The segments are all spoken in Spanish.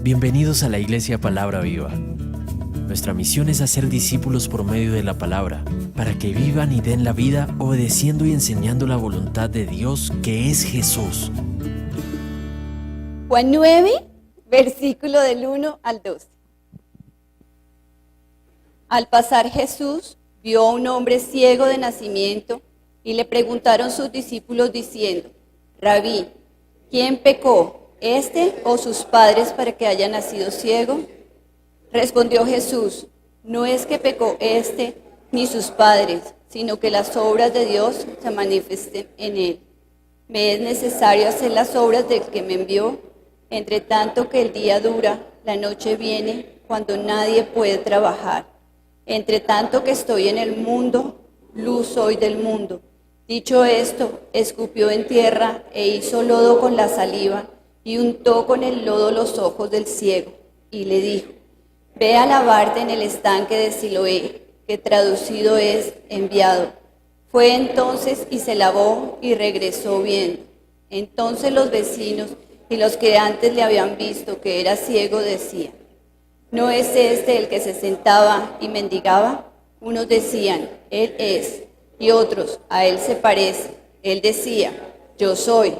Bienvenidos a la Iglesia Palabra Viva. Nuestra misión es hacer discípulos por medio de la palabra, para que vivan y den la vida obedeciendo y enseñando la voluntad de Dios, que es Jesús. Juan 9, versículo del 1 al 12. Al pasar Jesús, vio a un hombre ciego de nacimiento y le preguntaron sus discípulos diciendo: Rabí, ¿quién pecó, este o sus padres, para que haya nacido ciego? Respondió Jesús: no es que pecó este ni sus padres, sino que las obras de Dios se manifiesten en él. Me es necesario hacer las obras del que me envió, entre tanto que el día dura, la noche viene, cuando nadie puede trabajar. Entre tanto que estoy en el mundo, luz soy del mundo. Dicho esto, escupió en tierra e hizo lodo con la saliva y untó con el lodo los ojos del ciego y le dijo: ve a lavarte en el estanque de Siloé, que traducido es enviado. Fue entonces y se lavó y regresó viendo. Entonces los vecinos y los que antes le habían visto que era ciego decían: ¿no es este el que se sentaba y mendigaba? Unos decían: él es, y otros: a él se parece. Él decía: yo soy.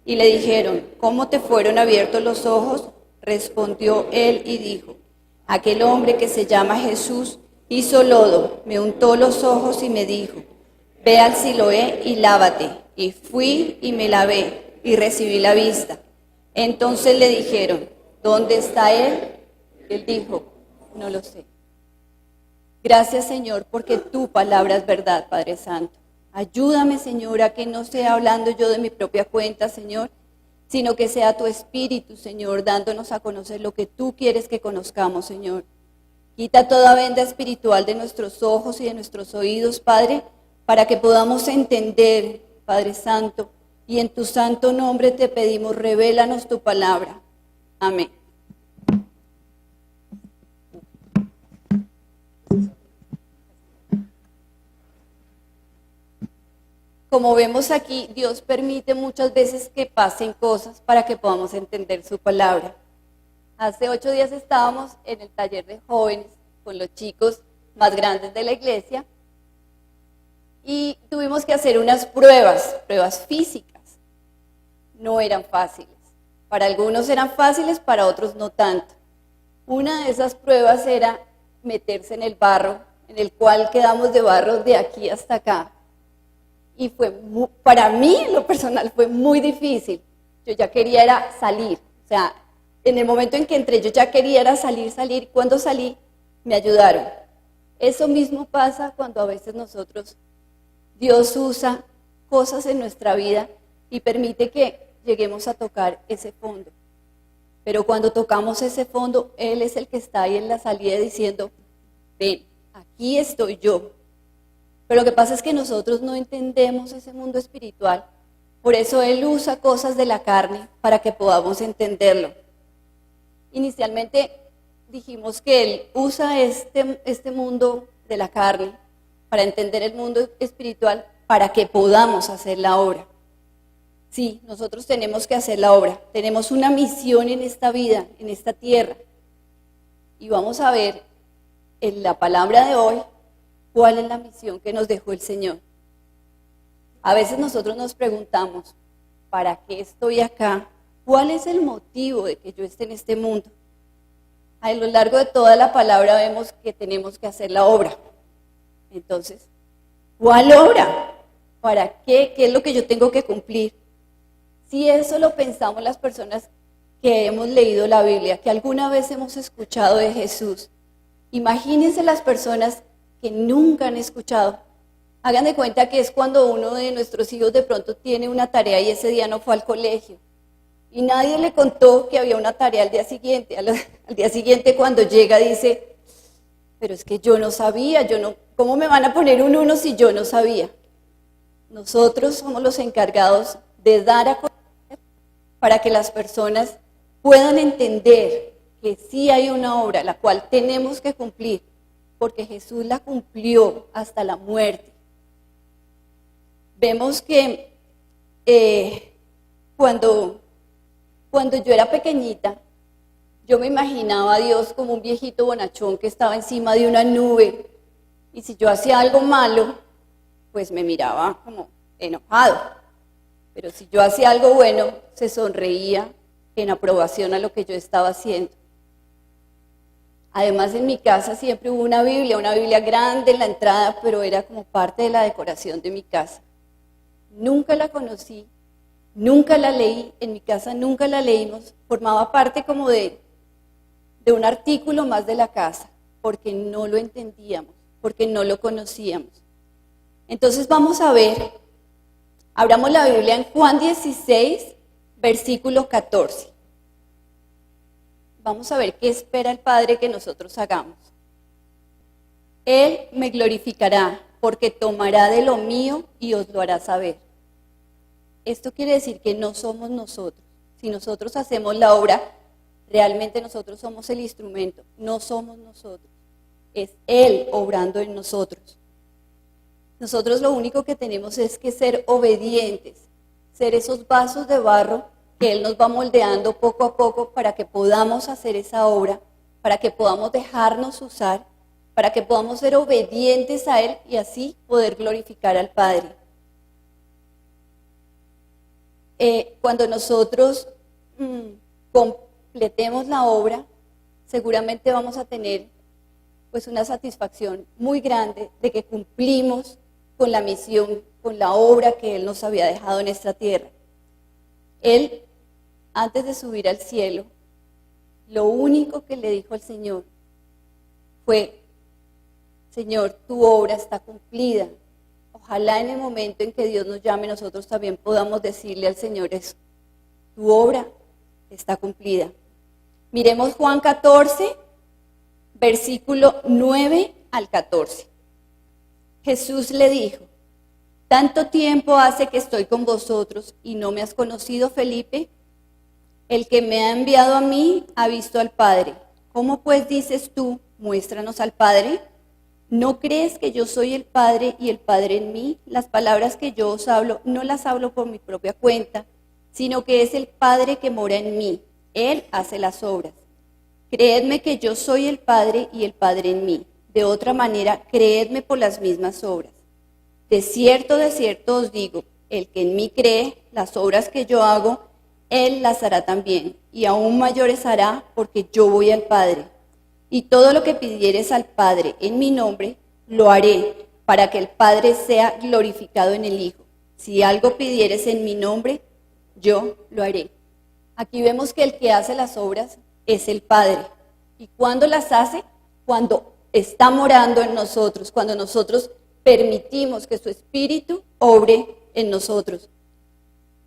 Y le dijeron: ¿cómo te fueron abiertos los ojos? Respondió él y dijo: aquel hombre que se llama Jesús hizo lodo, me untó los ojos y me dijo: ve al Siloé y lávate. Y fui y me lavé y recibí la vista. Entonces le dijeron: ¿dónde está él? Él dijo: no lo sé. Gracias, Señor, porque tu palabra es verdad, Padre Santo. Ayúdame, Señor, a que no sea hablando yo de mi propia cuenta, Señor, sino que sea tu Espíritu, Señor, dándonos a conocer lo que tú quieres que conozcamos, Señor. Quita toda venda espiritual de nuestros ojos y de nuestros oídos, Padre, para que podamos entender, Padre Santo, y en tu santo nombre te pedimos: revélanos tu palabra. Amén. Como vemos aquí, Dios permite muchas veces que pasen cosas para que podamos entender su palabra. Hace 8 días estábamos en el taller de jóvenes con los chicos más grandes de la iglesia y tuvimos que hacer unas pruebas físicas. No eran fáciles. Para algunos eran fáciles, para otros no tanto. Una de esas pruebas era meterse en el barro, en el cual quedamos de barro de aquí hasta acá. Y para mí, en lo personal, fue muy difícil. Yo ya quería era salir. O sea, en el momento en que entré, yo ya quería era salir. Cuando salí, me ayudaron. Eso mismo pasa cuando a veces Dios usa cosas en nuestra vida y permite que lleguemos a tocar ese fondo. Pero cuando tocamos ese fondo, Él es el que está ahí en la salida diciendo: ven, aquí estoy yo. Pero lo que pasa es que nosotros no entendemos ese mundo espiritual. Por eso Él usa cosas de la carne para que podamos entenderlo. Inicialmente dijimos que Él usa este mundo de la carne para entender el mundo espiritual, para que podamos hacer la obra. Sí, nosotros tenemos que hacer la obra. Tenemos una misión en esta vida, en esta tierra. Y vamos a ver en la palabra de hoy cuál es la misión que nos dejó el Señor. A veces nosotros nos preguntamos: ¿para qué estoy acá? ¿Cuál es el motivo de que yo esté en este mundo? A lo largo de toda la palabra vemos que tenemos que hacer la obra. Entonces, ¿cuál obra? ¿Para qué? ¿Qué es lo que yo tengo que cumplir? Si eso lo pensamos las personas que hemos leído la Biblia, que alguna vez hemos escuchado de Jesús, imagínense las personas que nunca han escuchado. Hagan de cuenta que es cuando uno de nuestros hijos de pronto tiene una tarea y ese día no fue al colegio. Y nadie le contó que había una tarea al día siguiente. Al día siguiente, cuando llega, dice: pero es que yo no sabía, ¿cómo me van a poner un 1 si yo no sabía? Nosotros somos los encargados de dar a conocer para que las personas puedan entender que sí hay una obra la cual tenemos que cumplir, porque Jesús la cumplió hasta la muerte. Vemos que cuando yo era pequeñita, Yo me imaginaba a Dios como un viejito bonachón que estaba encima de una nube, y si yo hacía algo malo, pues me miraba como enojado. Pero si yo hacía algo bueno, se sonreía en aprobación a lo que yo estaba haciendo. Además, en mi casa siempre hubo una Biblia grande en la entrada, pero era como parte de la decoración de mi casa. Nunca la conocí, nunca la leí, en mi casa nunca la leímos, formaba parte como de un artículo más de la casa, porque no lo entendíamos, porque no lo conocíamos. Entonces vamos a ver, abramos la Biblia en Juan 16, versículo 14. Vamos a ver qué espera el Padre que nosotros hagamos. Él me glorificará, porque tomará de lo mío y os lo hará saber. Esto quiere decir que no somos nosotros. Si nosotros hacemos la obra, realmente nosotros somos el instrumento, no somos nosotros. Es Él obrando en nosotros. Nosotros lo único que tenemos es que ser obedientes, ser esos vasos de barro que Él nos va moldeando poco a poco para que podamos hacer esa obra, para que podamos dejarnos usar, para que podamos ser obedientes a Él y así poder glorificar al Padre. Cuando nosotros completemos la obra, seguramente vamos a tener pues una satisfacción muy grande de que cumplimos con la misión, con la obra que Él nos había dejado en esta tierra. Él, antes de subir al cielo, lo único que le dijo al Señor fue: Señor, tu obra está cumplida. Ojalá en el momento en que Dios nos llame, nosotros también podamos decirle al Señor eso: tu obra está cumplida. Miremos Juan 14, versículo 9 al 14. Jesús le dijo: ¿tanto tiempo hace que estoy con vosotros y no me has conocido, Felipe? El que me ha enviado a mí ha visto al Padre. ¿Cómo pues dices tú, muéstranos al Padre? ¿No crees que yo soy el Padre y el Padre en mí? Las palabras que yo os hablo, no las hablo por mi propia cuenta, sino que es el Padre que mora en mí. Él hace las obras. Creedme que yo soy el Padre y el Padre en mí. De otra manera, creedme por las mismas obras. De cierto os digo, el que en mí cree, las obras que yo hago, Él las hará también, y aún mayores hará, porque yo voy al Padre. Y todo lo que pidieres al Padre en mi nombre, lo haré, para que el Padre sea glorificado en el Hijo. Si algo pidieres en mi nombre, yo lo haré. Aquí vemos que el que hace las obras es el Padre. ¿Y cuándo las hace? Cuando está morando en nosotros, cuando nosotros permitimos que su Espíritu obre en nosotros.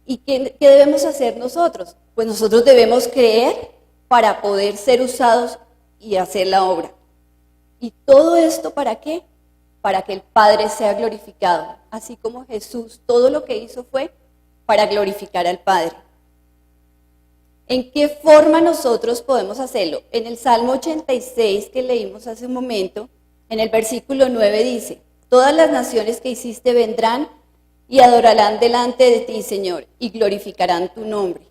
¿Y qué debemos hacer nosotros? Pues nosotros debemos creer para poder ser usados y hacer la obra. ¿Y todo esto para qué? Para que el Padre sea glorificado. Así como Jesús, todo lo que hizo fue para glorificar al Padre. ¿En qué forma nosotros podemos hacerlo? En el Salmo 86 que leímos hace un momento, en el versículo 9 dice: todas las naciones que hiciste vendrán y adorarán delante de ti, Señor, y glorificarán tu nombre.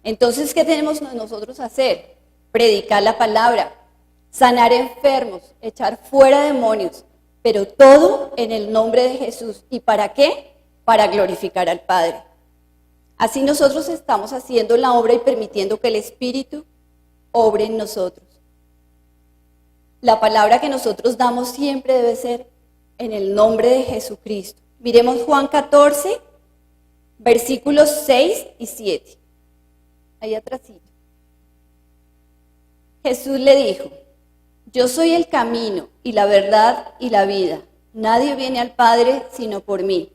Entonces, ¿qué tenemos nosotros que hacer? Predicar la palabra, sanar enfermos, echar fuera demonios, pero todo en el nombre de Jesús. ¿Y para qué? Para glorificar al Padre. Así nosotros estamos haciendo la obra y permitiendo que el Espíritu obre en nosotros. La palabra que nosotros damos siempre debe ser en el nombre de Jesucristo. Miremos Juan 14, versículos 6 y 7. Ahí atrásito. Jesús le dijo: yo soy el camino y la verdad y la vida. Nadie viene al Padre sino por mí.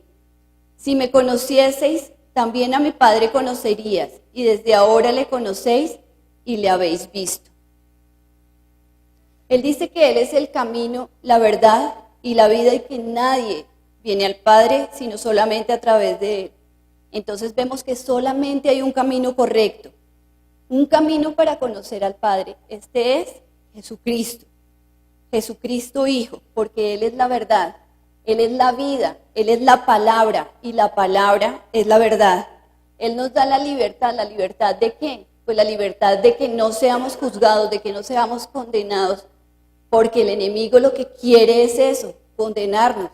Si me conocieseis, también a mi Padre conocerías, y desde ahora le conocéis y le habéis visto. Él dice que Él es el camino, la verdad y la vida, y que nadie viene al Padre sino solamente a través de Él. Entonces vemos que solamente hay un camino correcto, un camino para conocer al Padre. Este es Jesucristo, Jesucristo Hijo, porque Él es la verdad, Él es la vida, Él es la palabra, y la palabra es la verdad. Él nos da la libertad ¿de qué? pues la libertad de que no seamos juzgados, de que no seamos condenados, porque el enemigo lo que quiere es eso, condenarnos.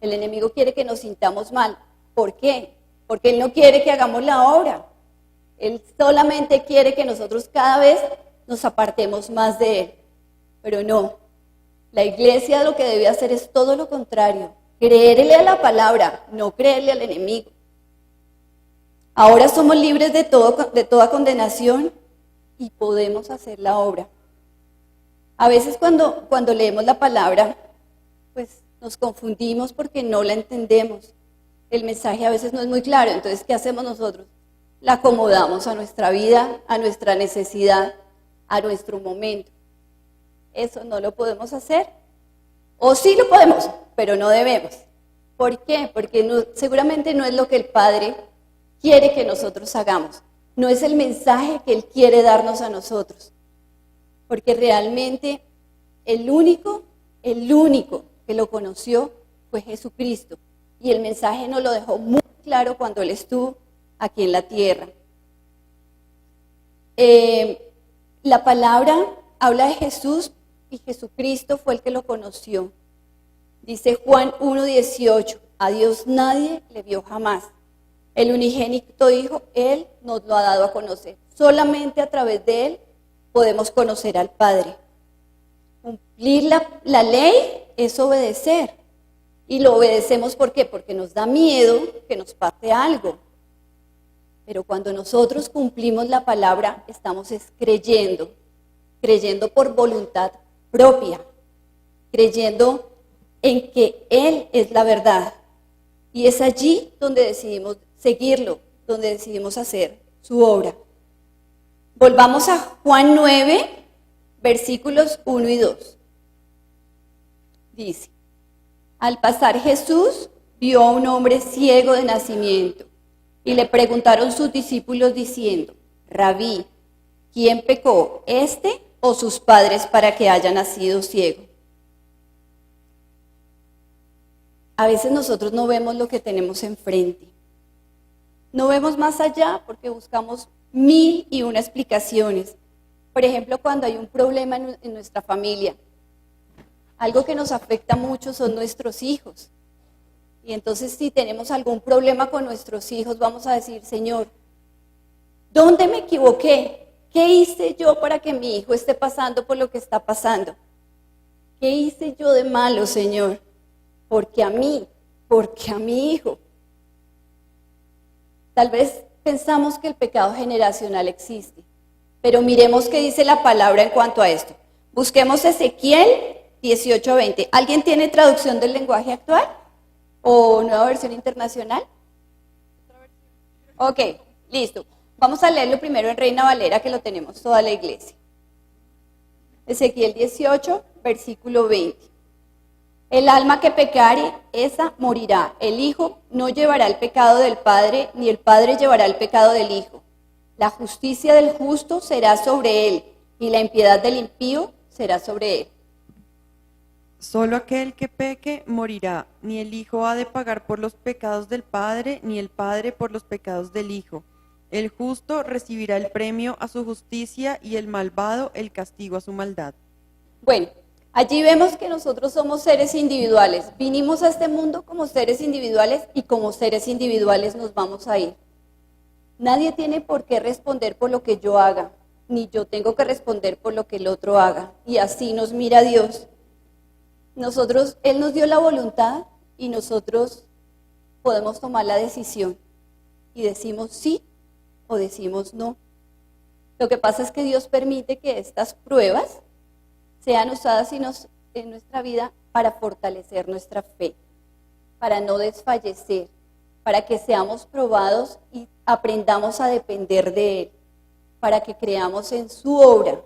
El enemigo quiere que nos sintamos mal. ¿Por qué? Porque él no quiere que hagamos la obra. Él solamente quiere que nosotros cada vez nos apartemos más de él. Pero no, la iglesia lo que debe hacer es todo lo contrario. Creerle a la palabra, no creerle al enemigo. Ahora somos libres de toda condenación y podemos hacer la obra. A veces cuando leemos la palabra, pues nos confundimos porque no la entendemos. El mensaje a veces no es muy claro, entonces ¿qué hacemos nosotros? La acomodamos a nuestra vida, a nuestra necesidad, a nuestro momento. Eso no lo podemos hacer. O sí lo podemos, pero no debemos. ¿Por qué? Porque seguramente no es lo que el Padre quiere que nosotros hagamos. No es el mensaje que Él quiere darnos a nosotros. Porque realmente el único que lo conoció fue Jesucristo. Y el mensaje nos lo dejó muy claro cuando Él estuvo aquí en la tierra. La palabra habla de Jesús y Jesucristo fue el que lo conoció. Dice Juan 1:18, a Dios nadie le vio jamás. El unigénito Hijo, Él nos lo ha dado a conocer. Solamente a través de Él podemos conocer al Padre. Cumplir la ley es obedecer. Y lo obedecemos ¿por qué? Porque nos da miedo que nos pase algo. Pero cuando nosotros cumplimos la palabra, estamos creyendo por voluntad propia, creyendo en que Él es la verdad. Y es allí donde decidimos seguirlo, donde decidimos hacer su obra. Volvamos a Juan 9, versículos 1 y 2. Dice, al pasar Jesús vio a un hombre ciego de nacimiento y le preguntaron sus discípulos diciendo, Rabí, ¿quién pecó, este o sus padres para que haya nacido ciego? A veces nosotros no vemos lo que tenemos enfrente. No vemos más allá porque buscamos 1001 explicaciones. Por ejemplo, cuando hay un problema en nuestra familia, algo que nos afecta mucho son nuestros hijos. Y entonces si tenemos algún problema con nuestros hijos, vamos a decir, Señor, ¿dónde me equivoqué? ¿Qué hice yo para que mi hijo esté pasando por lo que está pasando? ¿Qué hice yo de malo, Señor? Porque a mi hijo. Tal vez pensamos que el pecado generacional existe, pero miremos qué dice la palabra en cuanto a esto. Busquemos Ezequiel 18:20. ¿Alguien tiene traducción del lenguaje actual? ¿O nueva versión internacional? Ok, listo. Vamos a leerlo primero en Reina Valera, que lo tenemos toda la iglesia. Ezequiel 18, versículo 20. El alma que pecare, esa morirá. El hijo no llevará el pecado del padre, ni el padre llevará el pecado del hijo. La justicia del justo será sobre él, y la impiedad del impío será sobre él. Solo aquel que peque morirá, ni el hijo ha de pagar por los pecados del padre, ni el padre por los pecados del hijo. El justo recibirá el premio a su justicia y el malvado el castigo a su maldad. Bueno, allí vemos que nosotros somos seres individuales. Vinimos a este mundo como seres individuales y como seres individuales nos vamos a ir. Nadie tiene por qué responder por lo que yo haga, ni yo tengo que responder por lo que el otro haga. Y así nos mira Dios. Él nos dio la voluntad y nosotros podemos tomar la decisión y decimos sí o decimos no. Lo que pasa es que Dios permite que estas pruebas sean usadas en nuestra vida para fortalecer nuestra fe, para no desfallecer, para que seamos probados y aprendamos a depender de Él, para que creamos en su obra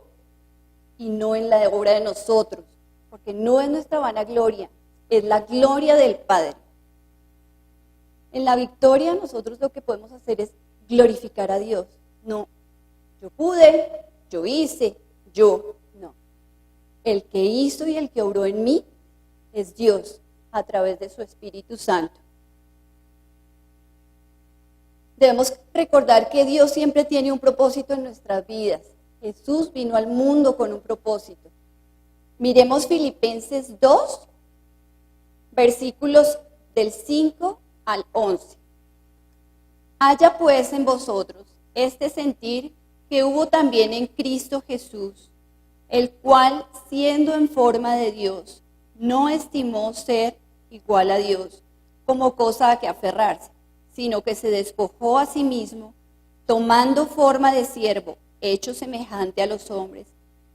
y no en la obra de nosotros. Porque no es nuestra vanagloria, es la gloria del Padre. En la victoria nosotros lo que podemos hacer es glorificar a Dios. No, yo pude, yo hice, no. El que hizo y el que obró en mí es Dios a través de su Espíritu Santo. Debemos recordar que Dios siempre tiene un propósito en nuestras vidas. Jesús vino al mundo con un propósito. Miremos Filipenses 2, versículos del 5 al 11. Haya pues en vosotros este sentir que hubo también en Cristo Jesús, el cual, siendo en forma de Dios, no estimó ser igual a Dios como cosa a que aferrarse, sino que se despojó a sí mismo, tomando forma de siervo, hecho semejante a los hombres,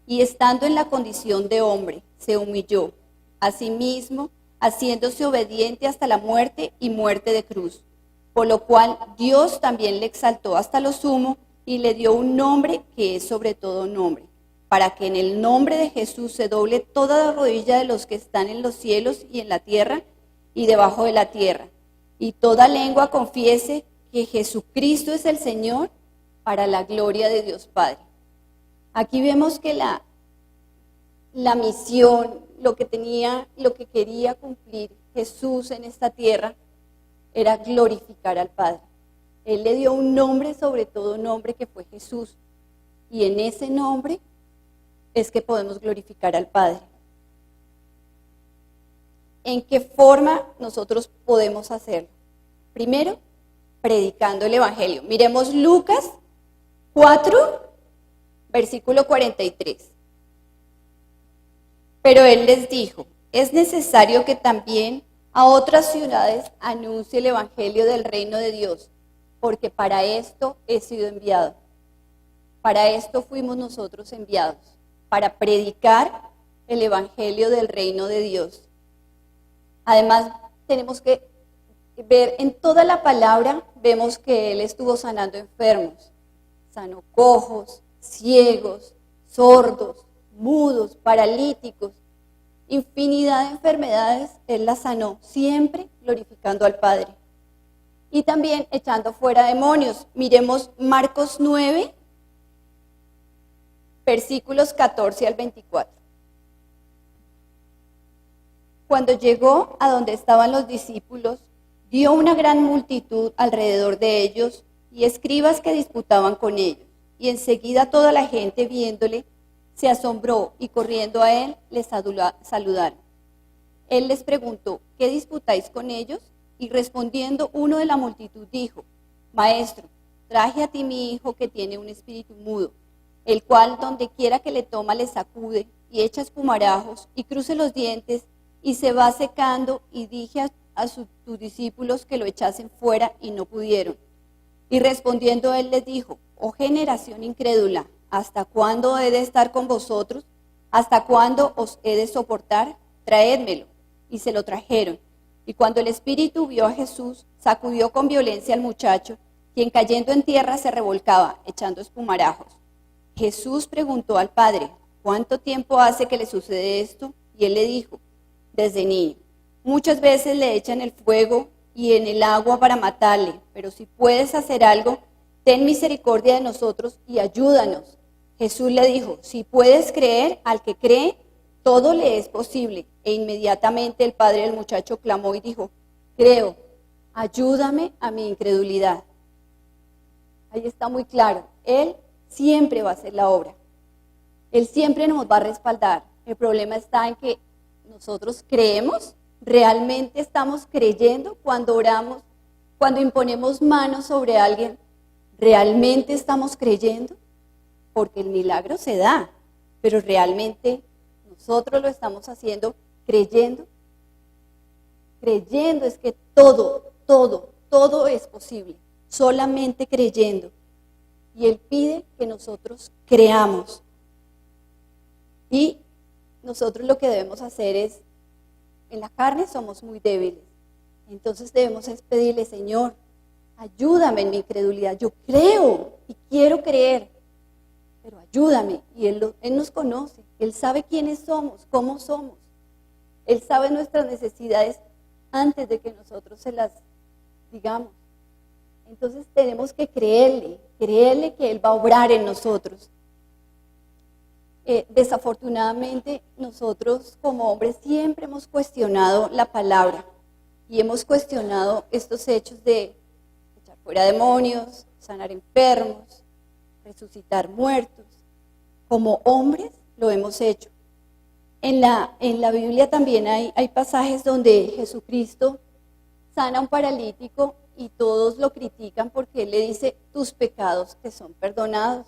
y estando en la condición de hombre, se humilló a sí mismo, haciéndose obediente hasta la muerte y muerte de cruz, por lo cual Dios también le exaltó hasta lo sumo y le dio un nombre que es sobre todo nombre, para que en el nombre de Jesús se doble toda la rodilla de los que están en los cielos y en la tierra y debajo de la tierra, y toda lengua confiese que Jesucristo es el Señor, para la gloria de Dios Padre. Aquí vemos que la misión, lo que quería cumplir Jesús en esta tierra, era glorificar al Padre. Él le dio un nombre sobre todo nombre, que fue Jesús, y en ese nombre es que podemos glorificar al Padre. ¿En qué forma nosotros podemos hacerlo? Primero, predicando el Evangelio. Miremos Lucas 4, versículo 43. Pero él les dijo, es necesario que también a otras ciudades anuncie el Evangelio del reino de Dios, porque para esto he sido enviado. Para esto fuimos nosotros enviados, para predicar el Evangelio del reino de Dios. Además, tenemos que ver en toda la palabra, vemos que él estuvo sanando enfermos, sanó cojos, ciegos, sordos, mudos, paralíticos, infinidad de enfermedades, él las sanó, siempre glorificando al Padre. Y también echando fuera demonios. Miremos Marcos 9, versículos 14 al 24. Cuando llegó a donde estaban los discípulos, vio una gran multitud alrededor de ellos y escribas que disputaban con ellos. Y enseguida toda la gente, viéndole, se asombró y corriendo a él, les saludaron. Él les preguntó, ¿qué disputáis con ellos? Y respondiendo uno de la multitud dijo, Maestro, traje a ti mi hijo que tiene un espíritu mudo, el cual donde quiera que le toma le sacude y echa espumarajos y cruce los dientes y se va secando, y dije a tus discípulos que lo echasen fuera y no pudieron. Y respondiendo él les dijo, oh generación incrédula, ¿hasta cuándo he de estar con vosotros? ¿Hasta cuándo os he de soportar? Traédmelo. Y se lo trajeron. Y cuando el espíritu vio a Jesús, sacudió con violencia al muchacho, quien cayendo en tierra se revolcaba, echando espumarajos. Jesús preguntó al padre, ¿cuánto tiempo hace que le sucede esto? Y él le dijo, desde niño. Muchas veces le echan el fuego y en el agua para matarle, pero si puedes hacer algo, ten misericordia de nosotros y ayúdanos. Jesús le dijo, si puedes creer, al que cree, todo le es posible. E inmediatamente el padre del muchacho clamó y dijo, creo, ayúdame a mi incredulidad. Ahí está muy claro, Él siempre va a hacer la obra. Él siempre nos va a respaldar. El problema está en que nosotros creemos, realmente estamos creyendo cuando oramos, cuando imponemos manos sobre alguien, ¿realmente estamos creyendo? Porque el milagro se da, pero realmente nosotros lo estamos haciendo creyendo. Creyendo es que todo es posible, solamente creyendo. Y Él pide que nosotros creamos. Y nosotros lo que debemos hacer es, en la carne somos muy débiles, entonces debemos es pedirle, Señor, ayúdame en mi incredulidad. Yo creo y quiero creer, pero ayúdame. Y Él nos conoce, Él sabe quiénes somos, cómo somos. Él sabe nuestras necesidades antes de que nosotros se las digamos. Entonces tenemos que creerle que Él va a obrar en nosotros. Desafortunadamente, nosotros como hombres siempre hemos cuestionado la palabra y hemos cuestionado estos hechos de echar fuera demonios, sanar enfermos, resucitar muertos. Como hombres lo hemos hecho. En la Biblia también hay pasajes donde Jesucristo sana a un paralítico y todos lo critican porque Él le dice, tus pecados te son perdonados.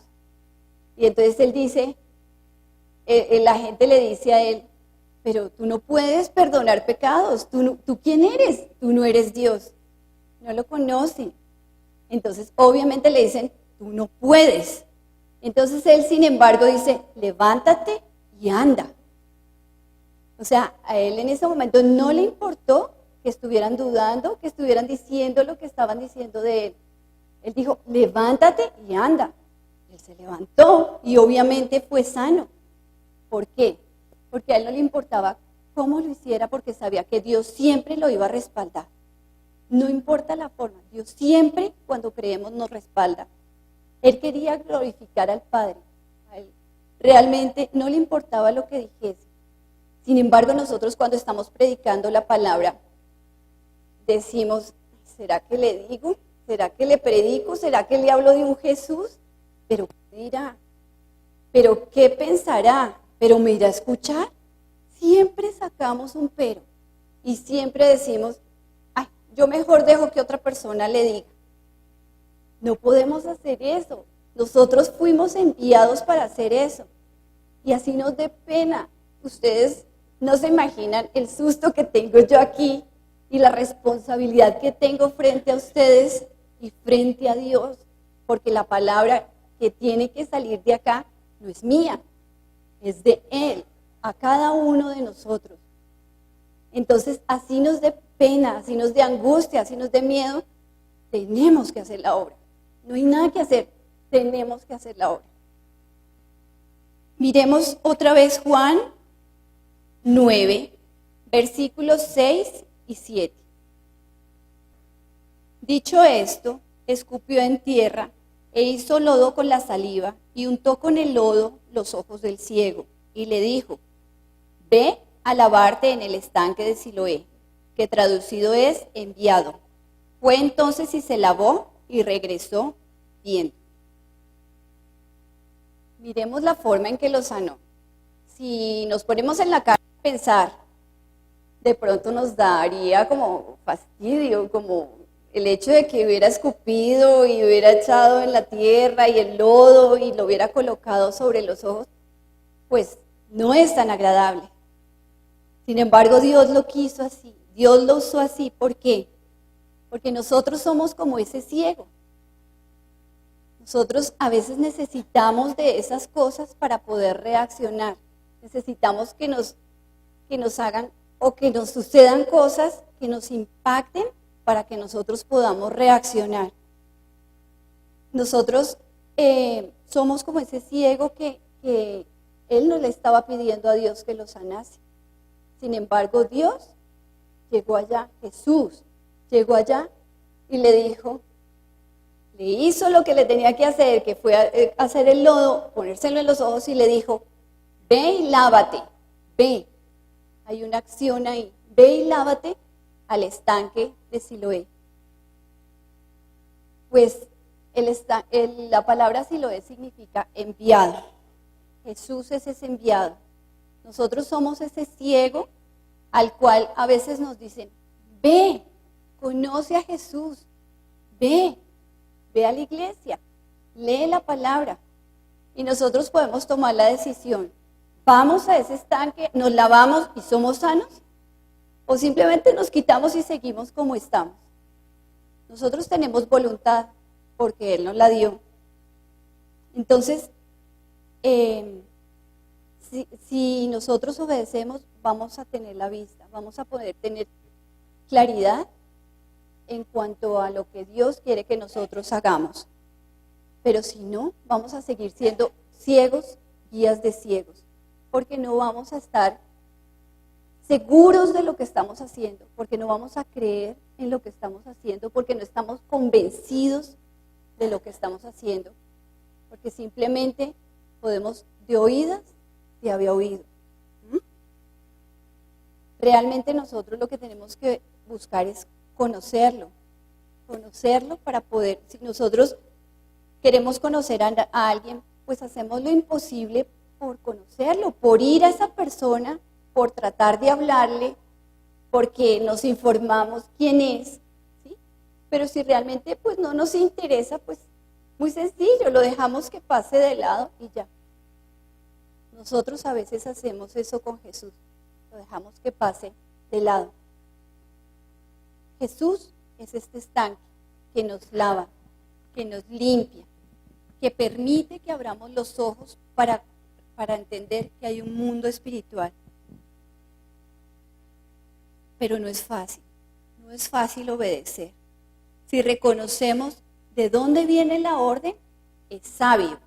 Y entonces Él dice, la gente le dice a Él, pero tú no puedes perdonar pecados, ¿tú quién eres? Tú no eres Dios, no lo conocen. Entonces obviamente le dicen, tú no puedes. Entonces Él sin embargo dice, levántate y anda. O sea, a Él en ese momento no le importó que estuvieran dudando, que estuvieran diciendo lo que estaban diciendo de Él. Él dijo, levántate y anda. Él se levantó y obviamente fue sano. ¿Por qué? Porque a Él no le importaba cómo lo hiciera, porque sabía que Dios siempre lo iba a respaldar. No importa la forma, Dios siempre cuando creemos nos respalda. Él quería glorificar al Padre. A Él realmente no le importaba lo que dijese. Sin embargo, nosotros cuando estamos predicando la palabra, decimos, ¿será que le digo? ¿Será que le predico? ¿Será que le hablo de un Jesús? ¿Pero qué dirá? ¿Pero qué pensará? ¿Pero me irá a escuchar? Siempre sacamos un pero y siempre decimos, ay, yo mejor dejo que otra persona le diga. No podemos hacer eso. Nosotros fuimos enviados para hacer eso. Y así nos dé pena. Ustedes no se imaginan el susto que tengo yo aquí y la responsabilidad que tengo frente a ustedes y frente a Dios, porque la palabra que tiene que salir de acá no es mía, es de Él, a cada uno de nosotros. Entonces, así nos dé pena, así nos dé angustia, así nos dé miedo, tenemos que hacer la obra. No hay nada que hacer, tenemos que hacer la obra. Miremos otra vez Juan 9, versículos 6 y 7. Dicho esto, escupió en tierra e hizo lodo con la saliva y untó con el lodo los ojos del ciego y le dijo, ve a lavarte en el estanque de Siloé, que traducido es enviado. Fue entonces y se lavó y regresó viendo. Miremos la forma en que lo sanó. Si nos ponemos en la cara a pensar, de pronto nos daría como fastidio, como el hecho de que hubiera escupido y hubiera echado en la tierra y el lodo y lo hubiera colocado sobre los ojos, pues no es tan agradable. Sin embargo, Dios lo quiso así, Dios lo usó así. ¿Por qué? Porque nosotros somos como ese ciego. Nosotros a veces necesitamos de esas cosas para poder reaccionar. Necesitamos que nos hagan o que nos sucedan cosas que nos impacten para que nosotros podamos reaccionar. Nosotros somos como ese ciego que él no le estaba pidiendo a Dios que lo sanase. Sin embargo, Dios llegó allá, Jesús llegó allá y le dijo, le hizo lo que le tenía que hacer, que fue hacer el lodo, ponérselo en los ojos y le dijo, ve y lávate, ve. Hay una acción ahí, ve y lávate al estanque de Siloé. Pues la palabra Siloé significa enviado. Jesús es ese enviado. Nosotros somos ese ciego al cual a veces nos dicen, ve, conoce a Jesús, ve a la iglesia, lee la palabra. Y nosotros podemos tomar la decisión, ¿vamos a ese estanque, nos lavamos y somos sanos? ¿O simplemente nos quitamos y seguimos como estamos? Nosotros tenemos voluntad porque Él nos la dio. Entonces, si nosotros obedecemos, vamos a tener la vista, vamos a poder tener claridad en cuanto a lo que Dios quiere que nosotros hagamos. Pero si no, vamos a seguir siendo ciegos, guías de ciegos, porque no vamos a estar seguros de lo que estamos haciendo, porque no vamos a creer en lo que estamos haciendo, porque no estamos convencidos de lo que estamos haciendo, porque simplemente podemos de oídas, te había oído. Realmente nosotros lo que tenemos que buscar es conocerlo, conocerlo para poder, si nosotros queremos conocer a alguien, pues hacemos lo imposible por conocerlo, por ir a esa persona, por tratar de hablarle, porque nos informamos quién es, ¿sí? Pero si realmente pues no nos interesa, pues muy sencillo, lo dejamos que pase de lado y ya. Nosotros a veces hacemos eso con Jesús, lo dejamos que pase de lado. Jesús es este estanque que nos lava, que nos limpia, que permite que abramos los ojos para entender que hay un mundo espiritual. Pero no es fácil obedecer. Si reconocemos de dónde viene la orden, es sabio.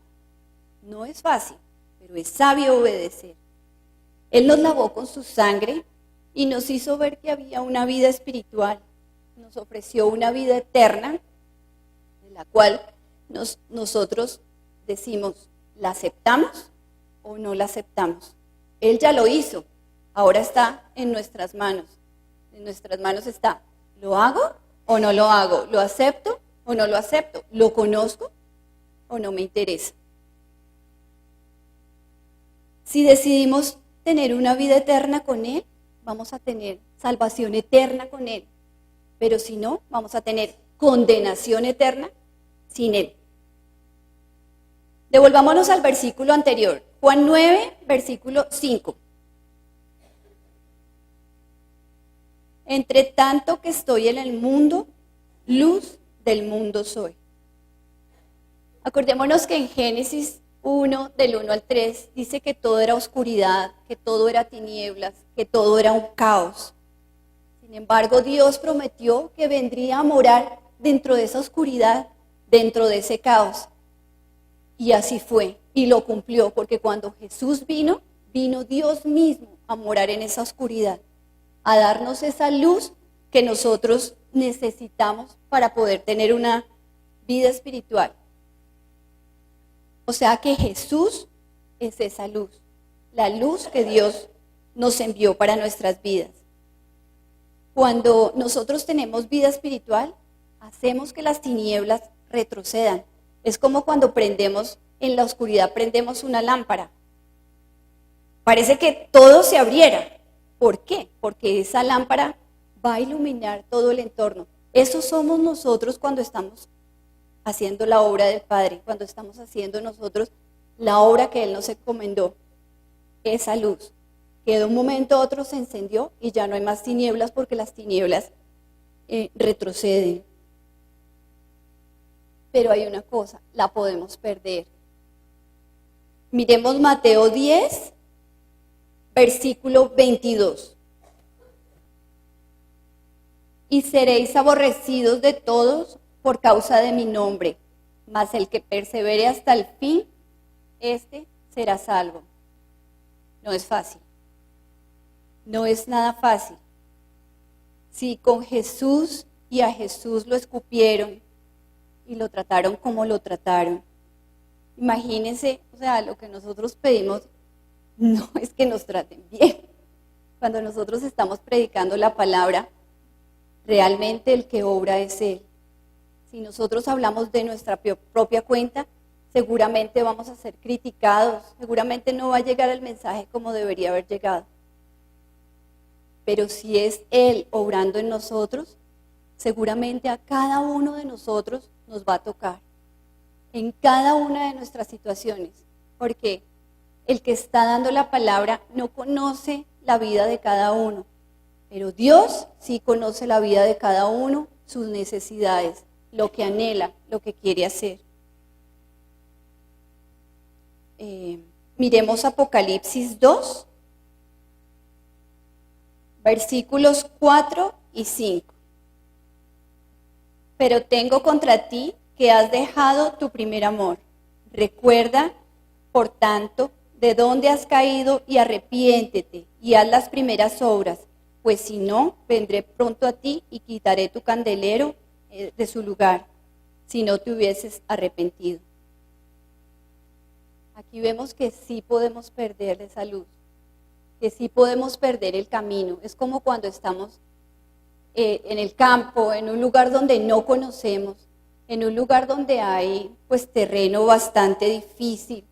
No es fácil, pero es sabio obedecer. Él nos lavó con su sangre y nos hizo ver que había una vida espiritual. Nos ofreció una vida eterna, de la cual nosotros decimos, ¿la aceptamos o no la aceptamos? Él ya lo hizo, ahora está en nuestras manos. En nuestras manos está, ¿lo hago o no lo hago? ¿Lo acepto o no lo acepto? ¿Lo conozco o no me interesa? Si decidimos tener una vida eterna con Él, vamos a tener salvación eterna con Él. Pero si no, vamos a tener condenación eterna sin Él. Devolvámonos al versículo anterior, Juan 9, versículo 5. Entre tanto que estoy en el mundo, luz del mundo soy. Acordémonos que en Génesis 1, del 1 al 3, dice que todo era oscuridad, que todo era tinieblas, que todo era un caos. Sin embargo, Dios prometió que vendría a morar dentro de esa oscuridad, dentro de ese caos. Y así fue, y lo cumplió, porque cuando Jesús vino Dios mismo a morar en esa oscuridad, a darnos esa luz que nosotros necesitamos para poder tener una vida espiritual. O sea que Jesús es esa luz, la luz que Dios nos envió para nuestras vidas. Cuando nosotros tenemos vida espiritual, hacemos que las tinieblas retrocedan. Es como cuando en la oscuridad prendemos una lámpara. Parece que todo se abriera. ¿Por qué? Porque esa lámpara va a iluminar todo el entorno. Eso somos nosotros cuando estamos haciendo la obra del Padre, cuando estamos haciendo nosotros la obra que Él nos encomendó. Esa luz que de un momento a otro se encendió y ya no hay más tinieblas porque las tinieblas retroceden. Pero hay una cosa, la podemos perder. Miremos Mateo 10, versículo 22. Y seréis aborrecidos de todos por causa de mi nombre, mas el que persevere hasta el fin, este será salvo. No es fácil. No es nada fácil. Si con Jesús y a Jesús lo escupieron y lo trataron como lo trataron, imagínense, o sea, lo que nosotros pedimos no es que nos traten bien. Cuando nosotros estamos predicando la palabra, realmente el que obra es Él. Si nosotros hablamos de nuestra propia cuenta, seguramente vamos a ser criticados, seguramente no va a llegar el mensaje como debería haber llegado. Pero si es Él obrando en nosotros, seguramente a cada uno de nosotros nos va a tocar, en cada una de nuestras situaciones, porque el que está dando la palabra no conoce la vida de cada uno, pero Dios sí conoce la vida de cada uno, sus necesidades, lo que anhela, lo que quiere hacer. Miremos Apocalipsis 2, versículos 4 y 5. Pero tengo contra ti que has dejado tu primer amor. Recuerda, por tanto, de dónde has caído y arrepiéntete y haz las primeras obras, pues si no, vendré pronto a ti y quitaré tu candelero de su lugar, si no te hubieses arrepentido. Aquí vemos que sí podemos perder esa luz, que sí podemos perder el camino. Es como cuando estamos en el campo, en un lugar donde no conocemos, en un lugar donde hay pues terreno bastante difícil,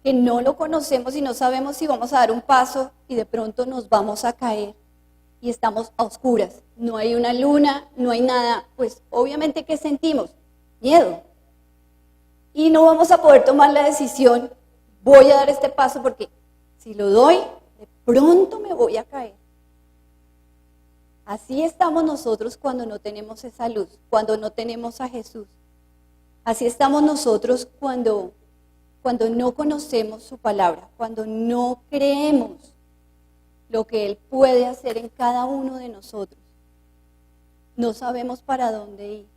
que no lo conocemos y no sabemos si vamos a dar un paso y de pronto nos vamos a caer y estamos a oscuras, no hay una luna, no hay nada, pues obviamente ¿qué sentimos? Miedo. Y no vamos a poder tomar la decisión, voy a dar este paso porque si lo doy, de pronto me voy a caer. Así estamos nosotros cuando no tenemos esa luz, cuando no tenemos a Jesús. Así estamos nosotros cuando no conocemos su palabra, cuando no creemos lo que Él puede hacer en cada uno de nosotros. No sabemos para dónde ir.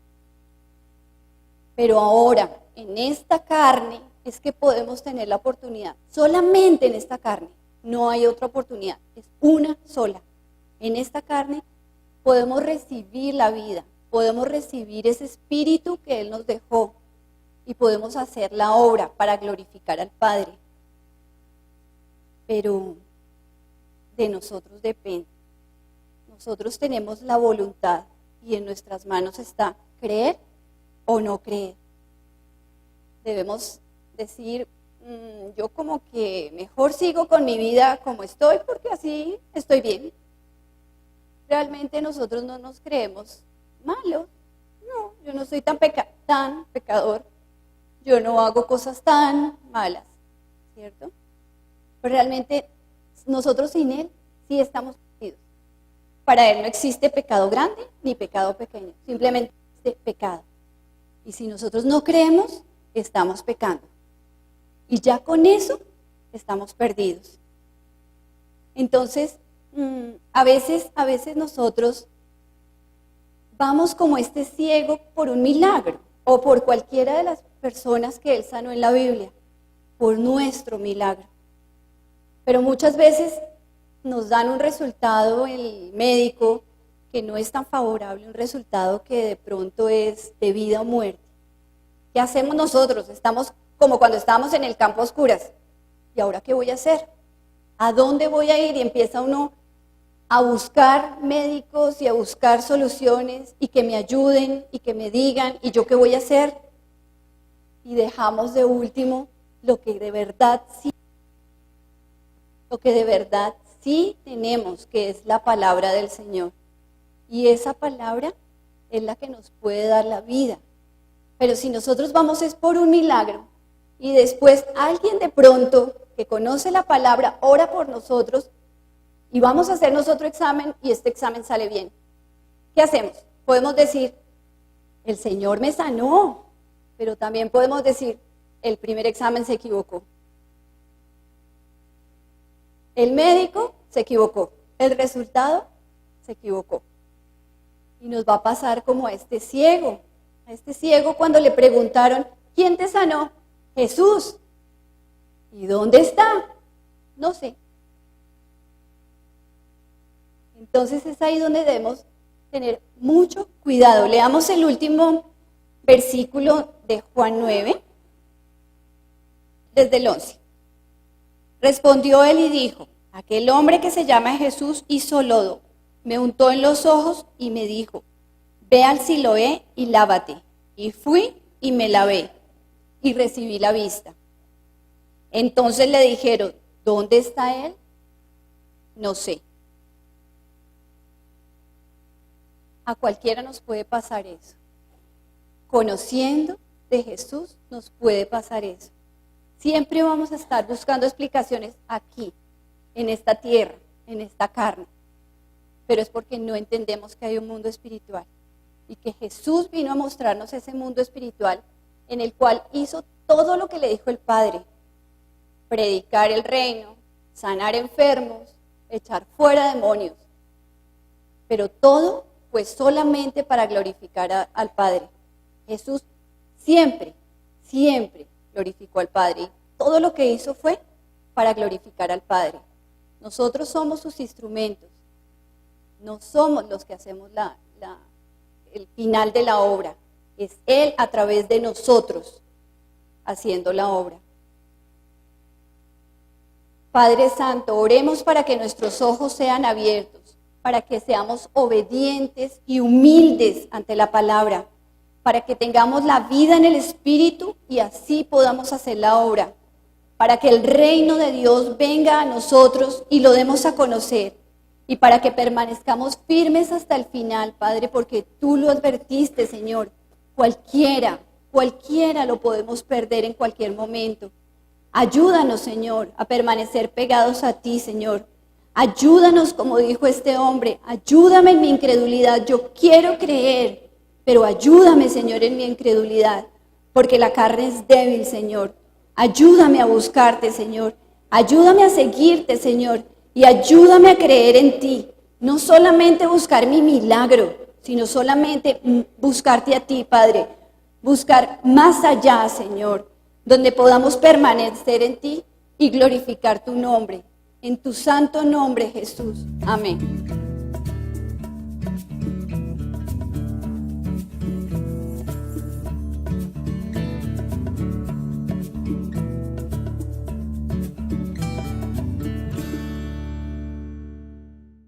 Pero ahora, en esta carne, es que podemos tener la oportunidad. Solamente en esta carne, no hay otra oportunidad, es una sola. En esta carne podemos recibir la vida, podemos recibir ese espíritu que Él nos dejó y podemos hacer la obra para glorificar al Padre. Pero de nosotros depende. Nosotros tenemos la voluntad y en nuestras manos está creer o no creer. Debemos decir, yo como que mejor sigo con mi vida como estoy porque así estoy bien. Realmente nosotros no nos creemos malos. No, yo no soy tan pecador. Yo no hago cosas tan malas, ¿cierto? Pero realmente nosotros sin Él sí estamos perdidos. Para Él no existe pecado grande ni pecado pequeño, simplemente existe pecado. Y si nosotros no creemos, estamos pecando. Y ya con eso estamos perdidos. Entonces, a veces nosotros vamos como este ciego por un milagro o por cualquiera de las personas que Él sanó en la Biblia, por nuestro milagro. Pero muchas veces nos dan un resultado el médico que no es tan favorable, un resultado que de pronto es de vida o muerte. ¿Qué hacemos nosotros? Estamos como cuando estábamos en el campo a oscuras. ¿Y ahora qué voy a hacer? ¿A dónde voy a ir? Y empieza uno a buscar médicos y a buscar soluciones y que me ayuden y que me digan, ¿y yo qué voy a hacer? Y dejamos de último lo que de verdad sí tenemos, que es la palabra del Señor. Y esa palabra es la que nos puede dar la vida. Pero si nosotros vamos es por un milagro y después alguien de pronto que conoce la palabra ora por nosotros y vamos a hacer nosotros examen y este examen sale bien, ¿qué hacemos? Podemos decir, el Señor me sanó, pero también podemos decir, el primer examen se equivocó. El médico se equivocó, el resultado se equivocó. Y nos va a pasar como a este ciego cuando le preguntaron, ¿quién te sanó? Jesús. ¿Y dónde está? No sé. Entonces es ahí donde debemos tener mucho cuidado. Leamos el último versículo de Juan 9, desde el 11. Respondió él y dijo, aquel hombre que se llama Jesús hizo lodo, me untó en los ojos y me dijo, ve al Siloé y lávate. Y fui y me lavé y recibí la vista. Entonces le dijeron, ¿dónde está él? No sé. A cualquiera nos puede pasar eso. Conociendo de Jesús nos puede pasar eso. Siempre vamos a estar buscando explicaciones aquí, en esta tierra, en esta carne. Pero es porque no entendemos que hay un mundo espiritual. Y que Jesús vino a mostrarnos ese mundo espiritual en el cual hizo todo lo que le dijo el Padre. Predicar el reino, sanar enfermos, echar fuera demonios. Pero todo fue solamente para glorificar al Padre. Jesús siempre glorificó al Padre. Y todo lo que hizo fue para glorificar al Padre. Nosotros somos sus instrumentos. No somos los que hacemos el final de la obra. Es Él a través de nosotros haciendo la obra. Padre Santo, oremos para que nuestros ojos sean abiertos, para que seamos obedientes y humildes ante la palabra, para que tengamos la vida en el Espíritu y así podamos hacer la obra, para que el reino de Dios venga a nosotros y lo demos a conocer, y para que permanezcamos firmes hasta el final, Padre, porque tú lo advertiste, Señor. Cualquiera lo podemos perder en cualquier momento. Ayúdanos, Señor, a permanecer pegados a ti, Señor. Ayúdanos, como dijo este hombre, ayúdame en mi incredulidad. Yo quiero creer, pero ayúdame, Señor, en mi incredulidad, porque la carne es débil, Señor. Ayúdame a buscarte, Señor. Ayúdame a seguirte, Señor. Y ayúdame a creer en ti. No solamente buscar mi milagro, sino solamente buscarte a ti, Padre. Buscar más allá, Señor, donde podamos permanecer en ti y glorificar tu nombre. En tu santo nombre, Jesús. Amén.